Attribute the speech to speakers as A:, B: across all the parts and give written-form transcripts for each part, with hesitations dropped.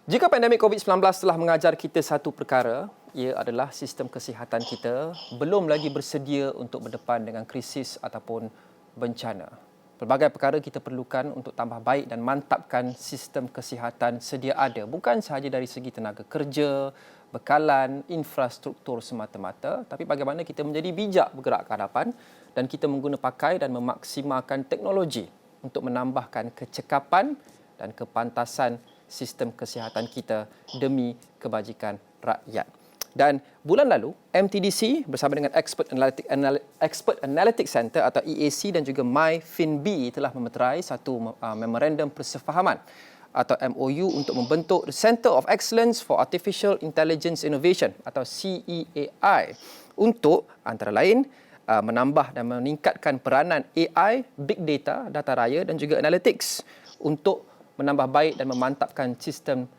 A: Jika pandemik COVID-19 telah mengajar kita satu perkara, ia adalah sistem kesihatan kita belum lagi bersedia untuk berdepan dengan krisis ataupun bencana. Pelbagai perkara kita perlukan untuk tambah baik dan mantapkan sistem kesihatan sedia ada, bukan sahaja dari segi tenaga kerja, bekalan, infrastruktur semata-mata, tapi bagaimana kita menjadi bijak bergerak ke hadapan dan kita mengguna pakai dan memaksimalkan teknologi untuk menambahkan kecekapan dan kepantasan sistem kesihatan kita demi kebajikan rakyat. Dan bulan lalu, MTDC bersama dengan Expert Analytics Center atau EAC dan juga MyFinB telah memeterai satu memorandum persefahaman atau MOU untuk membentuk The Centre of Excellence for Artificial Intelligence Innovation atau CEAI untuk antara lain menambah dan meningkatkan peranan AI, Big Data, data raya dan juga analytics untuk menambah baik dan memantapkan sistem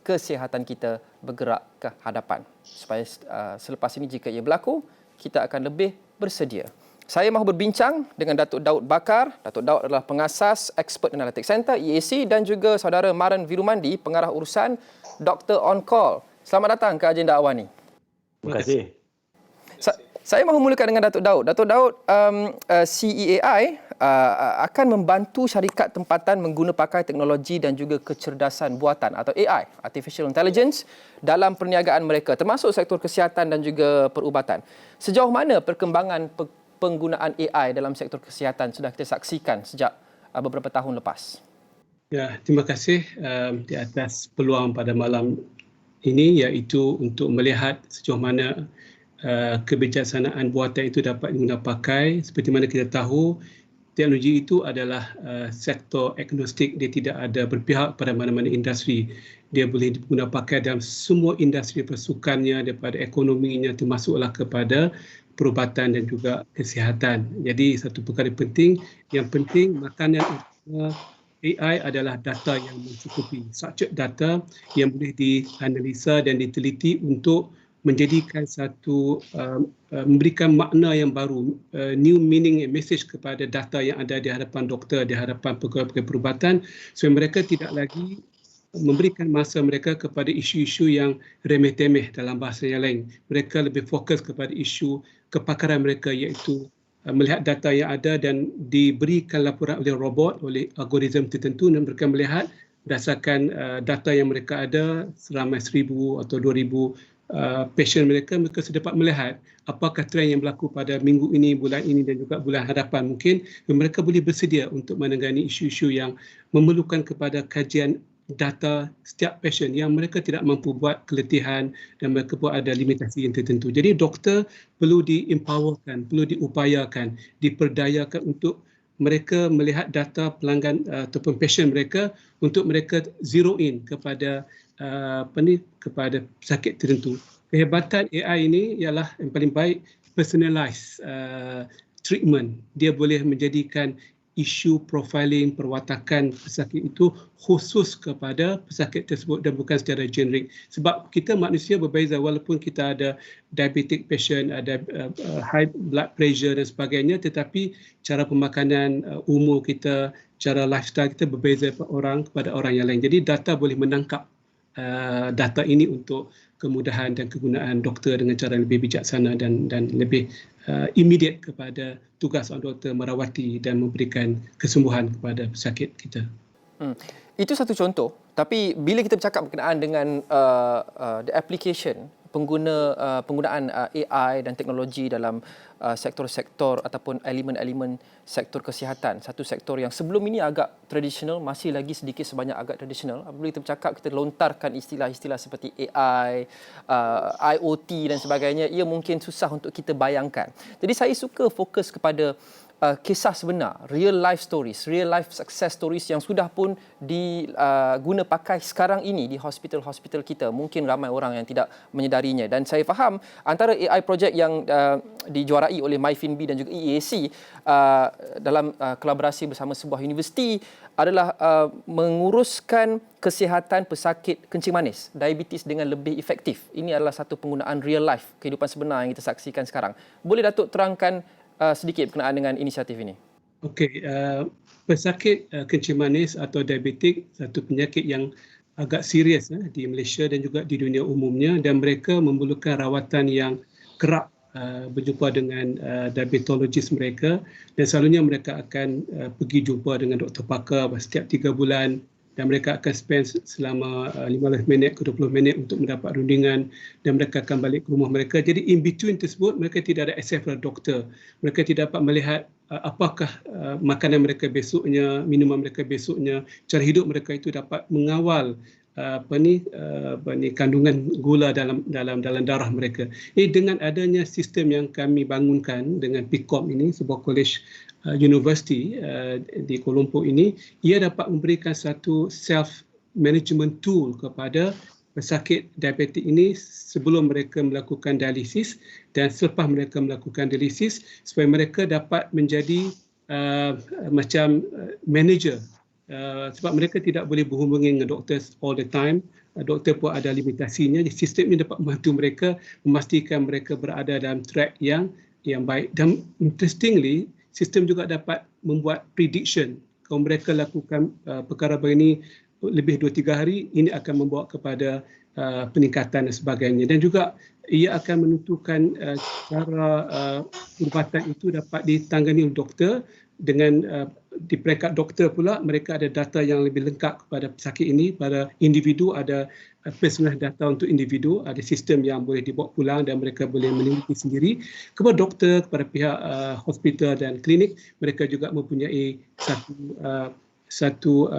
A: kesihatan kita bergerak ke hadapan. Supaya selepas ini jika ia berlaku, kita akan lebih bersedia. Saya mahu berbincang dengan Datuk Daud Bakar. Datuk Daud adalah pengasas Expert Analytics Center, EAC, dan juga saudara Maren Virumandi, pengarah urusan Dr. On Call. Selamat datang ke agenda awal ini.
B: Terima kasih.
A: Saya mahu mulakan dengan Datuk Daud. Datuk Daud, CEAI akan membantu syarikat tempatan mengguna pakai teknologi dan juga kecerdasan buatan atau AI, Artificial Intelligence, dalam perniagaan mereka, termasuk sektor kesihatan dan juga perubatan. Sejauh mana perkembangan penggunaan AI dalam sektor kesihatan sudah kita saksikan sejak beberapa tahun lepas?
B: Ya, terima kasih di atas peluang pada malam ini, iaitu untuk melihat sejauh mana kebijaksanaan buatan itu dapat digunakan pakai. Seperti mana kita tahu, teknologi itu adalah sektor agnostik, dia tidak ada berpihak pada mana-mana industri. Dia boleh digunakan pakai dalam semua industri persukannya, daripada ekonominya, termasuklah kepada perubatan dan juga kesihatan. Jadi satu perkara penting, yang penting makanan utama AI adalah data yang mencukupi, structured data yang boleh dianalisa dan diteliti untuk menjadikan satu memberikan makna yang baru, new meaning and message kepada data yang ada di hadapan doktor, di hadapan pegawai-pegawai perubatan, supaya mereka tidak lagi memberikan masa mereka kepada isu-isu yang remeh-temeh dalam bahasa yang lain. Mereka lebih fokus kepada isu kepakaran mereka, iaitu melihat data yang ada dan diberikan laporan oleh robot, oleh algoritma tertentu, dan mereka melihat berdasarkan data yang mereka ada seramai 1,000 atau 2,000 pasien mereka sudah dapat melihat apakah trend yang berlaku pada minggu ini, bulan ini dan juga bulan hadapan. Mungkin mereka boleh bersedia untuk menangani isu-isu yang memerlukan kepada kajian data setiap pasien yang mereka tidak mampu buat keletihan dan mereka pun ada limitasi yang tertentu. Jadi doktor perlu di-empowerkan, perlu diupayakan, diperdayakan untuk mereka melihat data pelanggan ataupun pasien mereka untuk mereka zero in kepada kepada pesakit tertentu. Kehebatan AI ini ialah yang paling baik personalized treatment. Dia boleh menjadikan isu profiling perwatakan pesakit itu khusus kepada pesakit tersebut dan bukan secara generik. Sebab kita manusia berbeza, walaupun kita ada diabetic patient, ada high blood pressure dan sebagainya, tetapi cara pemakanan, umur kita, cara lifestyle kita berbeza kepada orang yang lain. Jadi data boleh menangkap data ini untuk kemudahan dan kegunaan doktor dengan cara lebih bijaksana dan lebih immediate kepada tugas doktor merawati dan memberikan kesembuhan kepada pesakit kita.
A: Itu satu contoh, tapi bila kita bercakap berkenaan dengan the application penggunaan AI dan teknologi dalam sektor-sektor ataupun elemen-elemen sektor kesihatan, satu sektor yang sebelum ini agak tradisional, masih lagi sedikit sebanyak agak tradisional. Apabila kita bercakap, kita lontarkan istilah-istilah seperti AI, IoT dan sebagainya, ia mungkin susah untuk kita bayangkan. Jadi saya suka fokus kepada kisah sebenar, real life stories, real life success stories yang sudah pun diguna pakai sekarang ini di hospital-hospital kita. Mungkin ramai orang yang tidak menyedarinya. Dan saya faham antara AI project yang dijuarai oleh MyFinB dan juga EAC dalam kolaborasi bersama sebuah universiti adalah menguruskan kesihatan pesakit kencing manis, diabetes dengan lebih efektif. Ini adalah satu penggunaan real life, kehidupan sebenar yang kita saksikan sekarang. Boleh Datuk terangkan sedikit berkenaan dengan inisiatif ini?
B: Okey, pesakit kencing manis atau diabetik satu penyakit yang agak serius di Malaysia dan juga di dunia umumnya, dan mereka memerlukan rawatan yang kerap berjumpa dengan diabetologis mereka, dan selalunya mereka akan pergi jumpa dengan doktor pakar setiap 3 bulan, dan mereka akan spend selama 15 minit ke 20 minit untuk mendapat rundingan, dan mereka akan balik ke rumah mereka. Jadi in between tersebut mereka tidak ada akses kepada doktor. Mereka tidak dapat melihat apakah makanan mereka besoknya, minuman mereka besoknya, cara hidup mereka itu dapat mengawal kandungan gula dalam darah mereka. Dengan adanya sistem yang kami bangunkan dengan PICOM ini, sebuah kolej universiti di Kuala Lumpur ini, ia dapat memberikan satu self management tool kepada pesakit diabetik ini sebelum mereka melakukan dialisis dan selepas mereka melakukan dialisis, supaya mereka dapat menjadi macam manager. Sebab mereka tidak boleh berhubungan dengan doktor all the time. Doktor pun ada limitasinya. Jadi sistem ini dapat membantu mereka memastikan mereka berada dalam track yang baik. Dan interestingly, sistem juga dapat membuat prediction. Kalau mereka lakukan perkara begini lebih 2-3 hari, ini akan membawa kepada peningkatan dan sebagainya. Dan juga ia akan menentukan cara perubatan itu dapat ditangani oleh doktor. Dengan di peringkat doktor pula, mereka ada data yang lebih lengkap kepada pesakit ini. Pada individu ada personal data untuk individu, ada sistem yang boleh dibawa pulang dan mereka boleh meneliti sendiri. Kepada doktor, kepada pihak hospital dan klinik, mereka juga mempunyai satu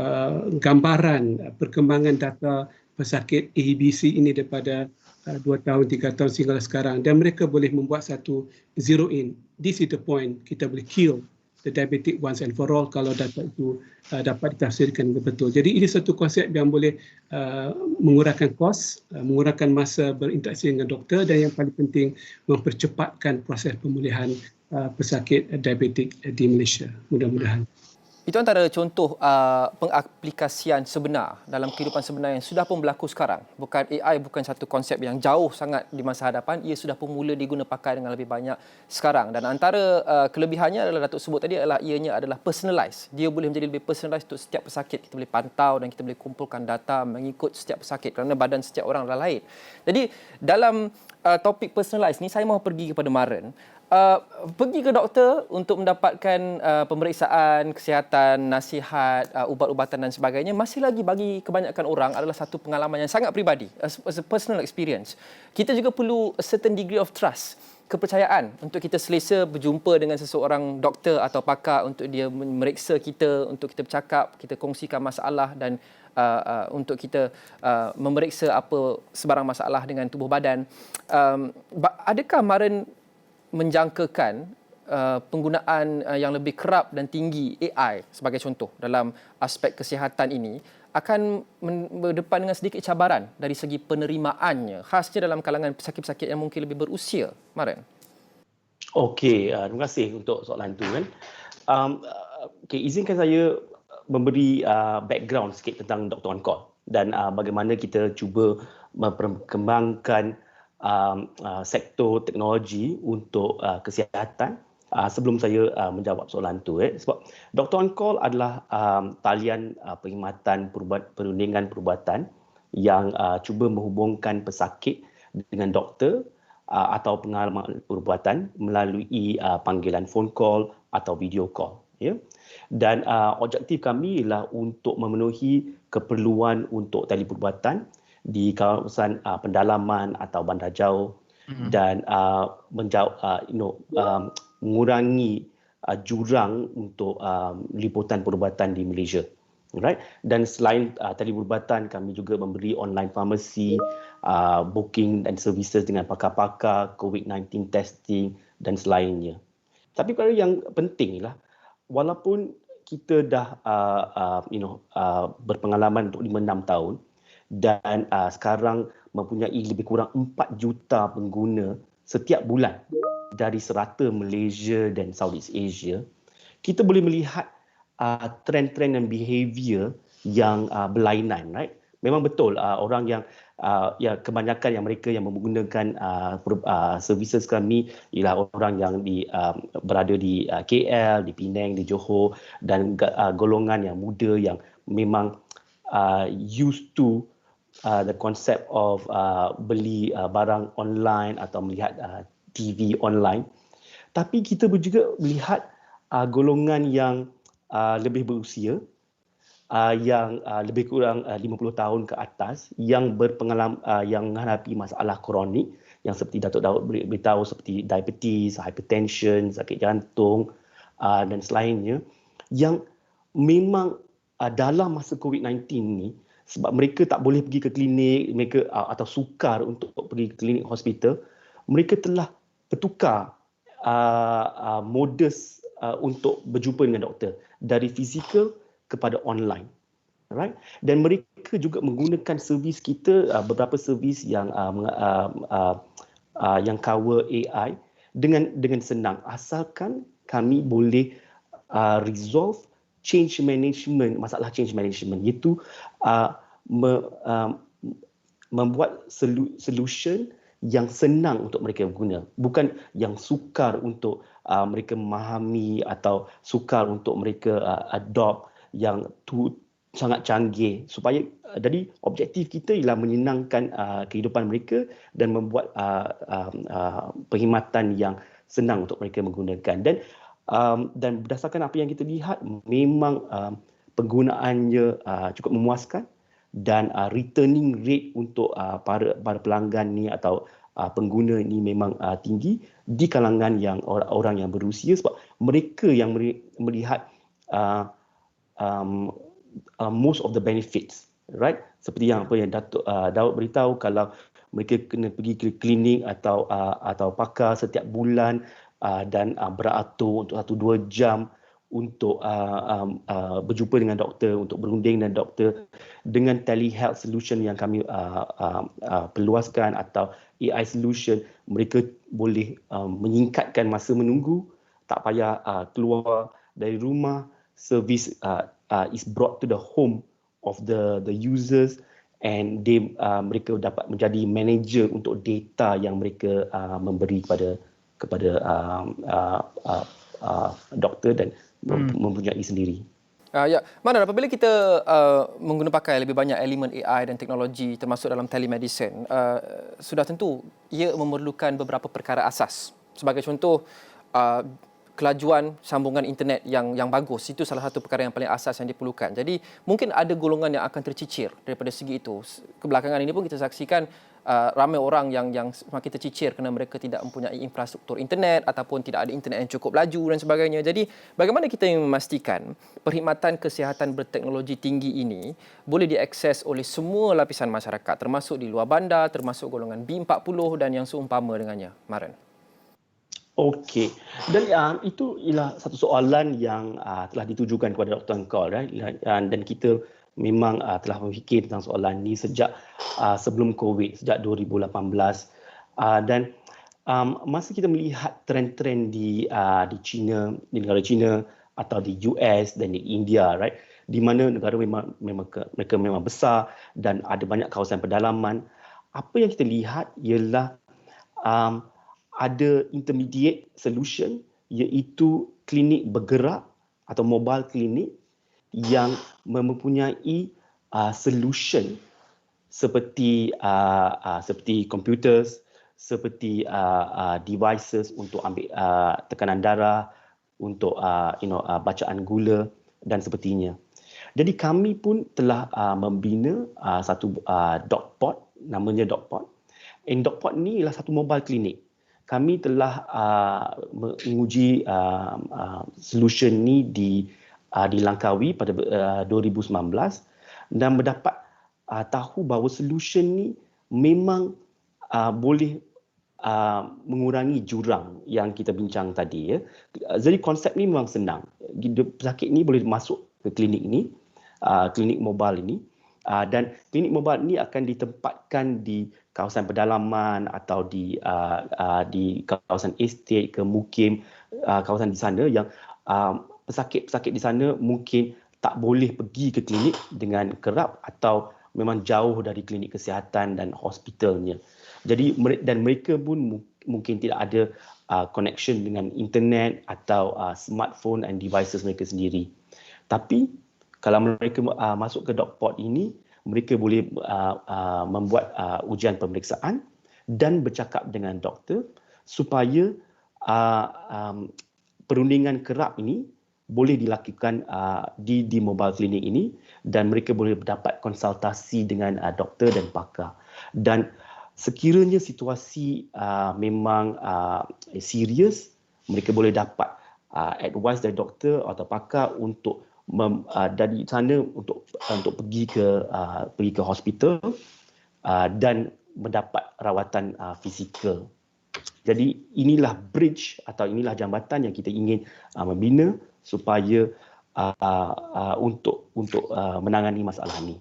B: gambaran perkembangan data pesakit ABC ini daripada 2 tahun, 3 tahun sehingga sekarang, dan mereka boleh membuat satu zero in. This is the point, kita boleh kill the diabetic once and for all kalau data itu dapat ditafsirkan dengan betul. Jadi ini satu konsep yang boleh mengurangkan kos, mengurangkan masa berinteraksi dengan doktor, dan yang paling penting mempercepatkan proses pemulihan pesakit diabetik di Malaysia. Mudah-mudahan.
A: Itu antara contoh pengaplikasian sebenar dalam kehidupan sebenar yang sudah pun berlaku sekarang. Bukan AI, bukan satu konsep yang jauh sangat di masa hadapan. Ia sudah pun mula diguna pakai dengan lebih banyak sekarang. Dan antara kelebihannya adalah Datuk sebut tadi ianya adalah personalised. Dia boleh menjadi lebih personalised untuk setiap pesakit. Kita boleh pantau dan kita boleh kumpulkan data mengikut setiap pesakit kerana badan setiap orang adalah lain. Jadi dalam topik personalised ni, saya mahu pergi kepada Maren. Pergi ke doktor untuk mendapatkan pemeriksaan kesihatan, nasihat, ubat-ubatan dan sebagainya masih lagi bagi kebanyakan orang adalah satu pengalaman yang sangat peribadi, as a personal experience. Kita juga perlu a certain degree of trust, kepercayaan untuk kita selesa berjumpa dengan seseorang doktor atau pakar untuk dia memeriksa kita, untuk kita bercakap, kita kongsikan masalah dan untuk kita memeriksa apa sebarang masalah dengan tubuh badan. Adakah Maren menjangkakan penggunaan yang lebih kerap dan tinggi AI sebagai contoh dalam aspek kesihatan ini akan berdepan dengan sedikit cabaran dari segi penerimaannya, khasnya dalam kalangan pesakit-pesakit yang mungkin lebih berusia, Maren?
C: Okey, terima kasih untuk soalan itu kan. Izinkan saya memberi background sikit tentang Dr. On Call dan bagaimana kita cuba memperkembangkan sektor teknologi untuk kesihatan sebelum saya menjawab soalan itu. Sebab Dr. On Call adalah talian perkhidmatan perundingan perubatan yang cuba menghubungkan pesakit dengan doktor atau pengalaman perubatan melalui panggilan phone call atau video call. Dan objektif kami ialah untuk memenuhi keperluan untuk teleperubatan di kawasan pendalaman atau bandar jauh dan mengurangi jurang untuk liputan perubatan di Malaysia. Right? Dan selain teleperubatan, kami juga memberi online pharmacy, booking dan services dengan pakar-pakar, COVID-19 testing dan selainnya. Tapi perkara yang penting ialah walaupun kita dah berpengalaman untuk 5-6 tahun, dan sekarang mempunyai lebih kurang 4 juta pengguna setiap bulan dari serata Malaysia dan Southeast Asia, kita boleh melihat trend-trend dan behavior yang berlainan, right? Memang betul orang yang kebanyakan yang mereka yang menggunakan services kami ialah orang yang berada di KL, di Penang, di Johor, dan golongan yang muda yang memang used to the concept of beli barang online atau melihat TV online. Tapi kita juga melihat golongan yang lebih berusia, yang lebih kurang 50 tahun ke atas, yang berpengalaman, yang menghadapi masalah kronik yang seperti Datuk Daud beritahu, seperti diabetes, hypertension, sakit jantung dan selainnya, yang memang dalam masa COVID-19 ni, sebab mereka tak boleh pergi ke klinik, mereka atau sukar untuk pergi ke klinik hospital, mereka telah bertukar modus untuk berjumpa dengan doktor dari fizikal kepada online. Right? Dan mereka juga menggunakan servis kita, beberapa servis yang cover AI dengan senang, asalkan kami boleh resolve masalah change management, iaitu membuat solution yang senang untuk mereka guna, bukan yang sukar untuk mereka memahami atau sukar untuk mereka adopt yang sangat canggih, supaya jadi objektif kita ialah menyenangkan kehidupan mereka dan membuat perkhidmatan yang senang untuk mereka menggunakan. Dan berdasarkan apa yang kita lihat, memang penggunaannya cukup memuaskan, dan returning rate untuk para pelanggan ni atau pengguna ni memang tinggi di kalangan yang orang yang berusia, sebab mereka yang melihat most of the benefits, right? Seperti yang Datuk Daud beritahu, kalau mereka kena pergi ke klinik atau pakar setiap bulan dan beratur untuk 1-2 jam untuk berjumpa dengan doktor, untuk berunding dengan doktor, dengan telehealth solution yang kami perluaskan atau AI solution, mereka boleh menyingkatkan masa menunggu, tak payah keluar dari rumah, servis is brought to the home of the users, and mereka dapat menjadi manager untuk data yang mereka memberi kepada doktor dan mempunyai sendiri.
A: Ya, Manan, apabila kita menggunakan pakai lebih banyak elemen AI dan teknologi termasuk dalam telemedicine, sudah tentu ia memerlukan beberapa perkara asas. Sebagai contoh, kelajuan sambungan internet yang bagus, itu salah satu perkara yang paling asas yang diperlukan. Jadi mungkin ada golongan yang akan tercicir daripada segi itu. Kebelakangan ini pun kita saksikan ramai orang yang semakin tercicir kerana mereka tidak mempunyai infrastruktur internet ataupun tidak ada internet yang cukup laju dan sebagainya. Jadi bagaimana kita memastikan perkhidmatan kesihatan berteknologi tinggi ini boleh diakses oleh semua lapisan masyarakat, termasuk di luar bandar, termasuk golongan B40 dan yang seumpama dengannya, Maren?
C: Okey, dan itu ialah satu soalan yang telah ditujukan kepada Dr. Angkor, dan kita memang telah berfikir tentang soalan ini sejak sebelum COVID, sejak 2018, dan masa kita melihat trend-trend di China, di negara China atau di US dan di India, right, di mana negara mereka memang besar dan ada banyak kawasan pedalaman, apa yang kita lihat ialah ada intermediate solution, iaitu klinik bergerak atau mobile klinik yang mempunyai solution seperti computers, seperti devices untuk ambil tekanan darah, untuk bacaan gula dan sebagainya. Jadi kami pun telah membina satu DocPod, namanya DocPod. DocPod ni ialah satu mobile klinik. Kami telah menguji solution ni di Langkawi pada 2019 dan mendapat tahu bahawa solution ni memang boleh mengurangi jurang yang kita bincang tadi. Jadi konsep ni memang senang. Pesakit ni boleh masuk ke klinik ni, klinik mobile ini, dan klinik mobile ini akan ditempatkan di kawasan pedalaman atau di kawasan estate, ke mukim, kawasan di sana yang pesakit-pesakit di sana mungkin tak boleh pergi ke klinik dengan kerap atau memang jauh dari klinik kesihatan dan hospitalnya. Jadi dan mereka pun mungkin tidak ada connection dengan internet atau smartphone and devices mereka sendiri. Tapi kalau mereka masuk ke DocPod ini, mereka boleh membuat ujian pemeriksaan dan bercakap dengan doktor supaya perundingan kerap ini boleh dilakukan di mobile clinic ini dan mereka boleh dapat konsultasi dengan doktor dan pakar. Dan sekiranya situasi memang serius, mereka boleh dapat advice dari doktor atau pakar untuk dari sana untuk pergi ke hospital dan mendapat rawatan fizikal. Jadi inilah bridge atau inilah jambatan yang kita ingin membina supaya untuk menangani masalah ini.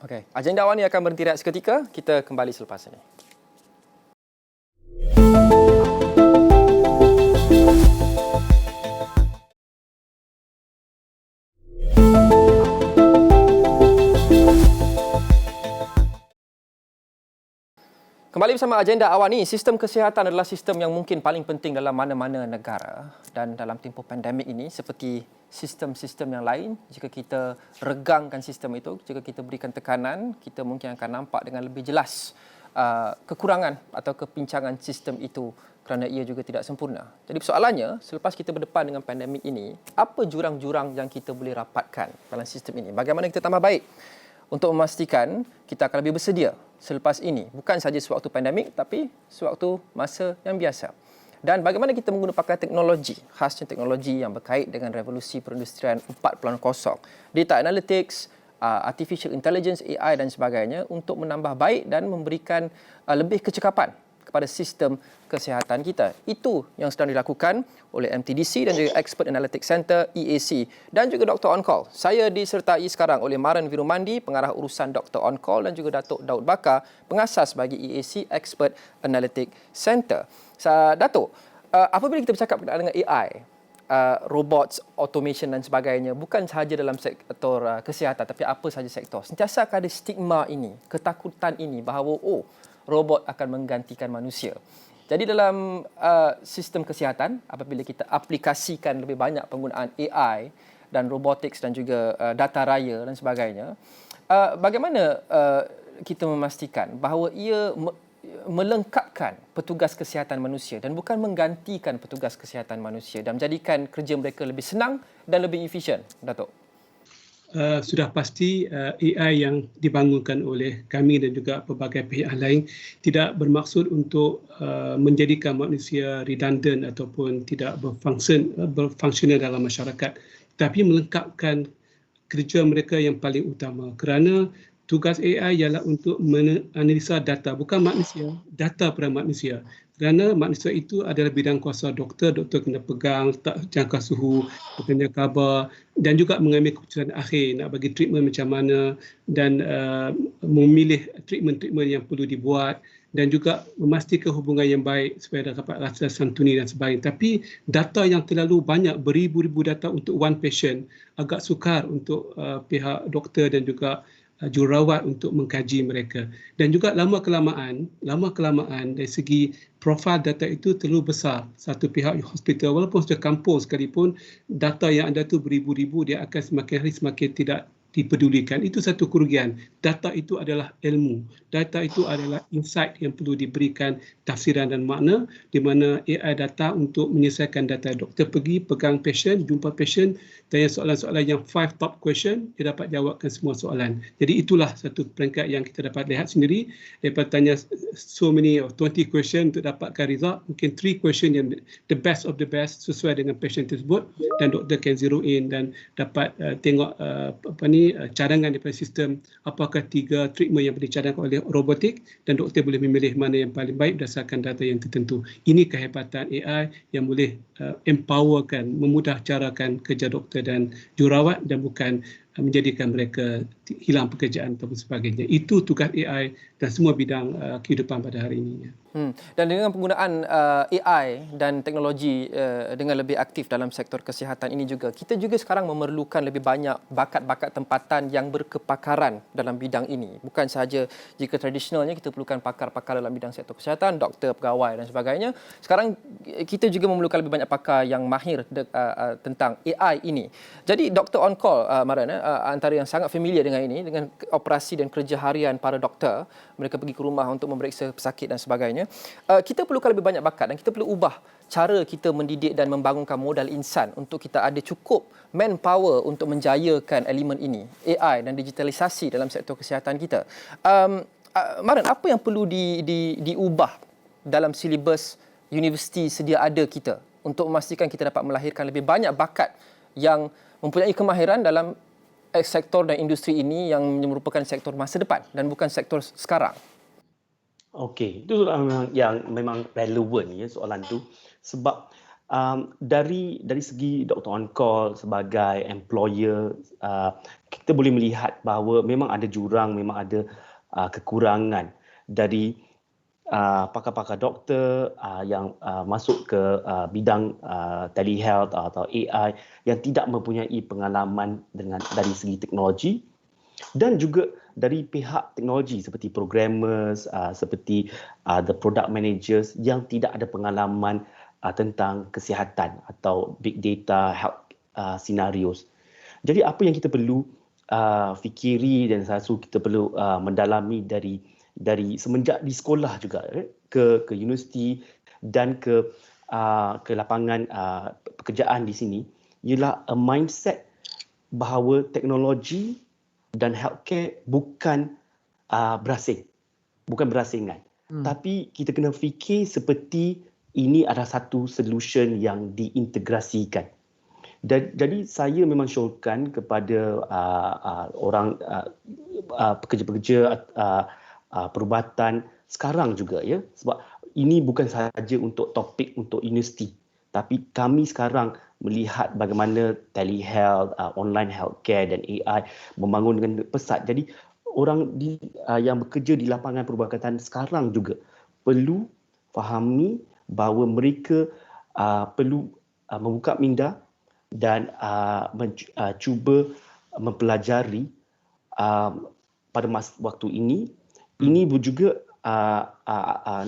A: Okey, agenda awal ini akan berhenti rehat seketika. Kita kembali selepas ini. Kembali bersama agenda awal ni, sistem kesihatan adalah sistem yang mungkin paling penting dalam mana-mana negara dan dalam tempoh pandemik ini seperti sistem-sistem yang lain, jika kita regangkan sistem itu, jika kita berikan tekanan, kita mungkin akan nampak dengan lebih jelas kekurangan atau kepincangan sistem itu kerana ia juga tidak sempurna. Jadi persoalannya, selepas kita berdepan dengan pandemik ini, apa jurang-jurang yang kita boleh rapatkan dalam sistem ini? Bagaimana kita tambah baik untuk memastikan kita akan lebih bersedia selepas ini, bukan sahaja sewaktu pandemik tapi sewaktu masa yang biasa. Dan bagaimana kita menggunakan teknologi, khasnya teknologi yang berkait dengan revolusi perindustrian 4.0, data analytics, artificial intelligence, AI dan sebagainya untuk menambah baik dan memberikan lebih kecekapan kepada sistem kesihatan kita. Itu yang sedang dilakukan oleh MTDC dan juga Expert Analytics Center EAC dan juga Dr. On Call. Saya disertai sekarang oleh Maren Virumandi, pengarah urusan Dr. On Call, dan juga Datuk Daud Bakar, pengasas bagi EAC Expert Analytics Center. Datuk, apabila kita bercakap dengan AI, robots, automation dan sebagainya, bukan sahaja dalam sektor kesihatan tapi apa sahaja sektor, sentiasa akan ada stigma ini, ketakutan ini bahawa robot akan menggantikan manusia. Jadi dalam sistem kesihatan, apabila kita aplikasikan lebih banyak penggunaan AI dan robotics dan juga data raya dan sebagainya, bagaimana kita memastikan bahawa ia melengkapkan petugas kesihatan manusia dan bukan menggantikan petugas kesihatan manusia dan menjadikan kerja mereka lebih senang dan lebih efisien, Datuk?
B: Sudah pasti AI yang dibangunkan oleh kami dan juga pelbagai pihak lain tidak bermaksud untuk menjadikan manusia redundant ataupun tidak berfungsional dalam masyarakat, tapi melengkapkan kerja mereka yang paling utama, kerana tugas AI ialah untuk menganalisa data, bukan manusia, data pada manusia. Kerana manusia itu adalah bidang kuasa doktor kena pegang, jangka suhu, kena khabar dan juga mengambil keputusan akhir nak bagi treatment macam mana dan memilih treatment-treatment yang perlu dibuat dan juga memastikan hubungan yang baik supaya dapat rasa santuni dan sebagainya. Tapi data yang terlalu banyak, beribu-ribu data untuk one patient, agak sukar untuk pihak doktor dan juga jururawat untuk mengkaji mereka. Dan juga lama kelamaan dari segi profil data itu terlalu besar. Satu pihak hospital walaupun sudah kampung sekalipun, data yang ada tu beribu-ribu, dia akan semakin hari semakin tidak dipedulikan. Itu satu kerugian. Data itu adalah ilmu. Data itu adalah insight yang perlu diberikan tafsiran dan makna, di mana AI data untuk menyelesaikan data. Doktor pergi, pegang patient, jumpa patient, tanya soalan-soalan yang 5 top question, dia dapat jawabkan semua soalan. Jadi itulah satu peringkat yang kita dapat lihat sendiri. Daripada tanya so many 20 question untuk dapatkan result, mungkin 3 question yang the best of the best sesuai dengan patient tersebut dan doktor can zero in dan dapat tengok cadangan daripada sistem, apakah 3 treatment yang boleh dicadangkan oleh robotik dan doktor boleh memilih mana yang paling baik berdasarkan data yang tertentu. Ini kehebatan AI yang boleh empowerkan, memudahcarakan kerja doktor dan jururawat dan bukan menjadikan mereka hilang pekerjaan atau sebagainya. Itu tugas AI dan semua bidang kehidupan pada hari ini.
A: Dan dengan penggunaan AI dan teknologi dengan lebih aktif dalam sektor kesihatan ini juga, kita juga sekarang memerlukan lebih banyak bakat-bakat tempatan yang berkepakaran dalam bidang ini. Bukan sahaja jika tradisionalnya kita perlukan pakar-pakar dalam bidang sektor kesihatan, doktor, pegawai dan sebagainya. Sekarang kita juga memerlukan lebih banyak pakar yang mahir tentang AI ini. Jadi Dr. On Call, Maren, antara yang sangat familiar dengan ini, dengan operasi dan kerja harian para doktor. Mereka pergi ke rumah untuk memeriksa pesakit dan sebagainya. Kita perlukan lebih banyak bakat dan kita perlu ubah cara kita mendidik dan membangunkan modal insan untuk kita ada cukup manpower untuk menjayakan elemen ini, AI dan digitalisasi dalam sektor kesihatan kita. Maren, apa yang perlu diubah dalam silibus universiti sedia ada kita untuk memastikan kita dapat melahirkan lebih banyak bakat yang mempunyai kemahiran dalam sektor dan industri ini yang merupakan sektor masa depan dan bukan sektor sekarang?
C: Okey, itu soalan yang memang relevan ya soalan tu, sebab dari segi Dr. On Call sebagai employer, kita boleh melihat bahawa memang ada jurang, memang ada kekurangan dari pakar-pakar doktor yang masuk ke bidang telehealth atau AI yang tidak mempunyai pengalaman dari segi teknologi, dan juga dari pihak teknologi seperti programmers, seperti the product managers yang tidak ada pengalaman tentang kesihatan atau big data health scenarios. Jadi apa yang kita perlu fikiri dan kita perlu mendalami dari semenjak di sekolah juga ke universiti dan ke lapangan pekerjaan di sini ialah a mindset bahawa teknologi dan healthcare bukan berasingan. Tapi kita kena fikir seperti ini adalah satu solution yang diintegrasikan. Jadi saya memang syorkan kepada orang pekerja-pekerja perubatan sekarang juga ya, sebab ini bukan sahaja untuk topik untuk universiti, tapi kami sekarang melihat bagaimana telehealth, online healthcare dan AI membangun dengan pesat. Jadi orang yang bekerja di lapangan perubatan sekarang juga perlu fahami bahawa mereka perlu membuka minda dan cuba mempelajari pada waktu ini. Ini juga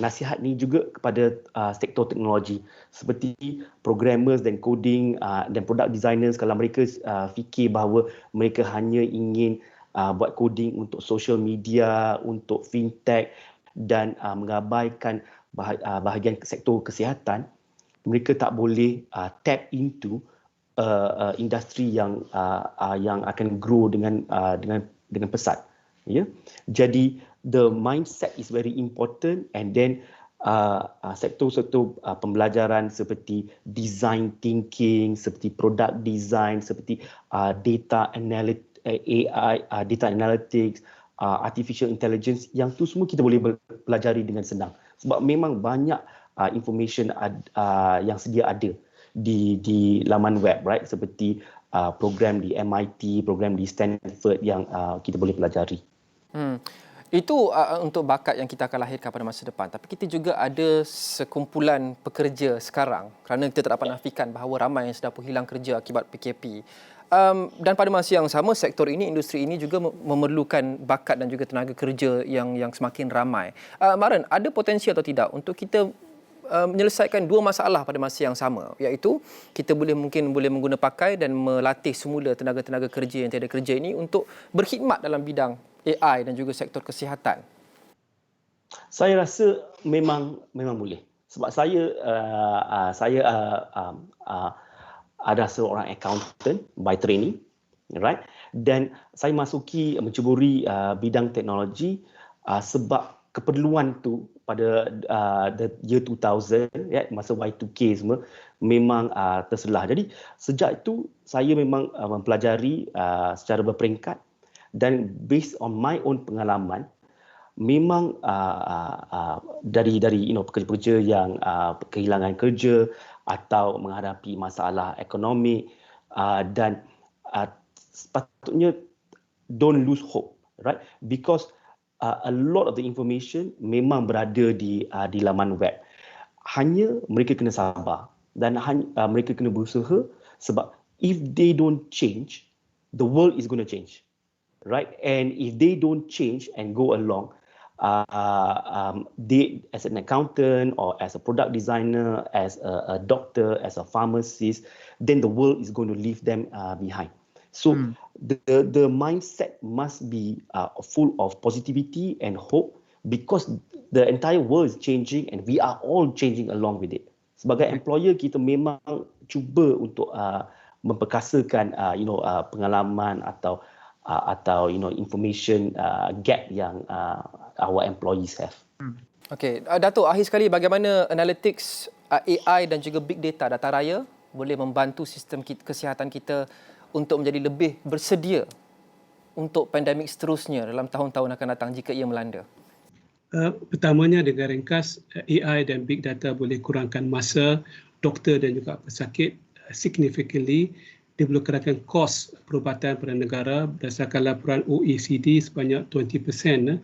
C: nasihat ni juga kepada sektor teknologi seperti programmers dan coding dan product designers. Kalau mereka fikir bahawa mereka hanya ingin buat coding untuk social media, untuk fintech dan mengabaikan bahagian sektor kesihatan, mereka tak boleh tap into industri yang akan grow dengan pesat. Ya, jadi the mindset is very important, and then sektor-sektor pembelajaran seperti design thinking, seperti product design, seperti data AI, data analytics, artificial intelligence, yang tu semua kita boleh pelajari dengan senang sebab memang banyak information yang sedia ada di laman web, right? Seperti program di MIT, program di Stanford yang kita boleh pelajari.
A: Itu untuk bakat yang kita akan lahirkan pada masa depan. Tapi kita juga ada sekumpulan pekerja sekarang kerana kita tak dapat nafikan bahawa ramai yang sedang pun hilang kerja akibat PKP. Dan pada masa yang sama, sektor ini, industri ini juga memerlukan bakat dan juga tenaga kerja yang semakin ramai. Maren, ada potensi atau tidak untuk kita menyelesaikan dua masalah pada masa yang sama, iaitu kita mungkin boleh mengguna pakai dan melatih semula tenaga-tenaga kerja yang tiada kerja ini untuk berkhidmat dalam bidang AI dan juga sektor kesihatan?
C: Saya rasa memang boleh. Sebab saya ada seorang accountant by training, right? Dan saya menceburi bidang teknologi sebab keperluan tu pada the year 2000, ya, masa Y2K semua memang terselah. Jadi sejak itu saya memang mempelajari secara berperingkat, dan based on my own pengalaman, memang dari pekerja-pekerja yang kehilangan kerja atau menghadapi masalah ekonomi, dan sepatutnya don't lose hope, right? Because a lot of the information memang berada di laman web. Hanya mereka kena sabar dan mereka kena berusaha, sebab if they don't change, the world is going to change. Right, and if they don't change and go along, they, as an accountant or as a product designer, as a doctor, as a pharmacist, then the world is going to leave them behind. So the mindset must be full of positivity and hope, because the entire world is changing and we are all changing along with it. Sebagai employer, kita memang cuba untuk memperkasakan pengalaman atau information gap yang our employees have.
A: Okey, Dato', akhir sekali bagaimana analytics AI dan juga big data raya boleh membantu sistem kesihatan kita untuk menjadi lebih bersedia untuk pandemik seterusnya dalam tahun-tahun akan datang jika ia melanda?
B: Pertamanya, dengan ringkas, AI dan big data boleh kurangkan masa doktor dan juga pesakit significantly. Dia boleh kurangkan kos perubatan pada negara. Berdasarkan laporan OECD, sebanyak 20%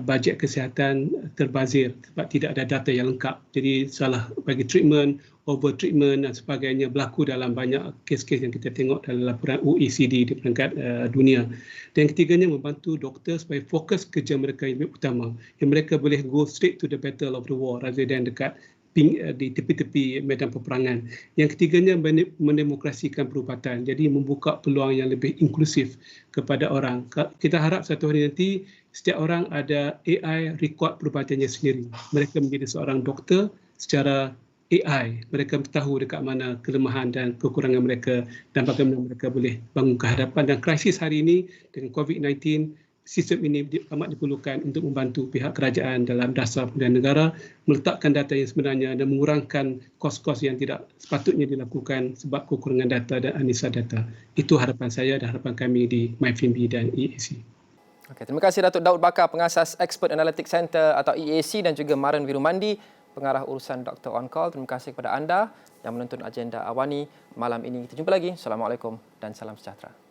B: bajet kesihatan terbazir sebab tidak ada data yang lengkap. Jadi salah bagi treatment, over treatment dan sebagainya berlaku dalam banyak kes-kes yang kita tengok dalam laporan OECD di peringkat dunia. Dan ketiganya, membantu doktor supaya fokus kerja mereka yang lebih utama. Yang mereka boleh go straight to the battle of the war rather than dekat di tepi-tepi medan peperangan. Yang ketiganya, mendemokrasikan perubatan. Jadi membuka peluang yang lebih inklusif kepada orang. Kita harap satu hari nanti setiap orang ada AI rekod perubatannya sendiri. Mereka menjadi seorang doktor secara AI. Mereka tahu dekat mana kelemahan dan kekurangan mereka dan bagaimana mereka boleh bangun ke hadapan. Dan krisis hari ini dengan COVID-19, sistem ini amat diperlukan untuk membantu pihak kerajaan dalam dasar pemerintahan negara meletakkan data yang sebenarnya dan mengurangkan kos-kos yang tidak sepatutnya dilakukan sebab kekurangan data dan analisis data. Itu harapan saya dan harapan kami di MyFinB dan EAC.
A: Okay, terima kasih Datuk Daud Bakar, pengasas Expert Analytics Center atau EAC, dan juga Maren Wirumandi, pengarah urusan Dr. On Call. Terima kasih kepada anda yang menonton agenda Awani malam ini. Kita jumpa lagi. Assalamualaikum dan salam sejahtera.